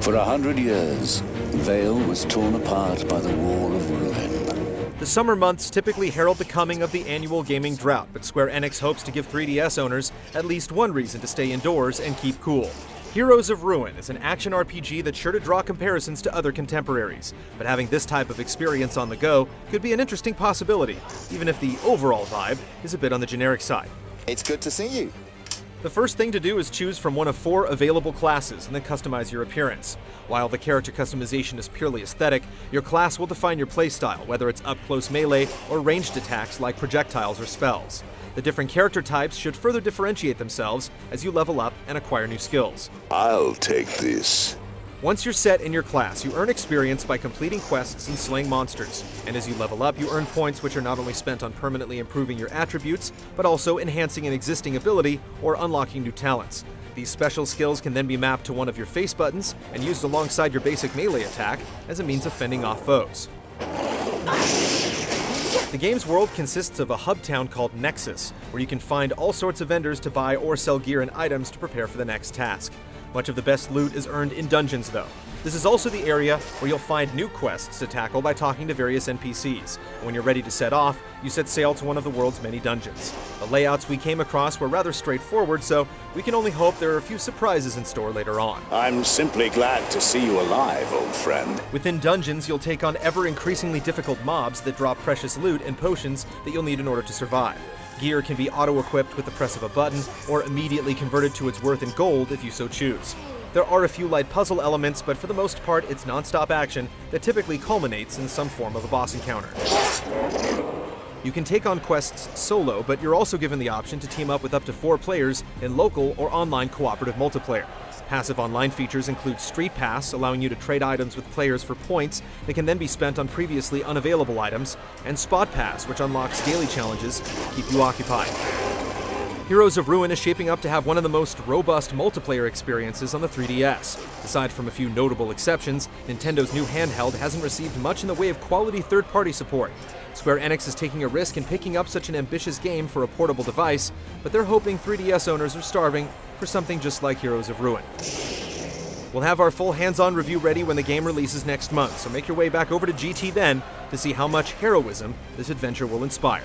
For 100 years, Vale was torn apart by the War of Ruin. The summer months typically herald the coming of the annual gaming drought, but Square Enix hopes to give 3DS owners at least one reason to stay indoors and keep cool. Heroes of Ruin is an action RPG that's sure to draw comparisons to other contemporaries, but having this type of experience on the go could be an interesting possibility, even if the overall vibe is a bit on the generic side. It's good to see you. The first thing to do is choose from one of 4 available classes and then customize your appearance. While the character customization is purely aesthetic, your class will define your playstyle, whether it's up-close melee or ranged attacks like projectiles or spells. The different character types should further differentiate themselves as you level up and acquire new skills. I'll take this. Once you're set in your class, you earn experience by completing quests and slaying monsters. And as you level up, you earn points which are not only spent on permanently improving your attributes, but also enhancing an existing ability or unlocking new talents. These special skills can then be mapped to one of your face buttons and used alongside your basic melee attack as a means of fending off foes. The game's world consists of a hub town called Nexus, where you can find all sorts of vendors to buy or sell gear and items to prepare for the next task. Much of the best loot is earned in dungeons, though. This is also the area where you'll find new quests to tackle by talking to various NPCs. When you're ready to set off, you set sail to one of the world's many dungeons. The layouts we came across were rather straightforward, so we can only hope there are a few surprises in store later on. I'm simply glad to see you alive, old friend. Within dungeons, you'll take on ever-increasingly difficult mobs that drop precious loot and potions that you'll need in order to survive. Gear can be auto-equipped with the press of a button, or immediately converted to its worth in gold if you so choose. There are a few light puzzle elements, but for the most part, it's non-stop action that typically culminates in some form of a boss encounter. You can take on quests solo, but you're also given the option to team up with up to 4 players in local or online cooperative multiplayer. Passive online features include Street Pass, allowing you to trade items with players for points that can then be spent on previously unavailable items, and Spot Pass, which unlocks daily challenges to keep you occupied. Heroes of Ruin is shaping up to have one of the most robust multiplayer experiences on the 3DS. Aside from a few notable exceptions, Nintendo's new handheld hasn't received much in the way of quality third-party support. Square Enix is taking a risk in picking up such an ambitious game for a portable device, but they're hoping 3DS owners are starving for something just like Heroes of Ruin. We'll have our full hands-on review ready when the game releases next month, so make your way back over to GT then to see how much heroism this adventure will inspire.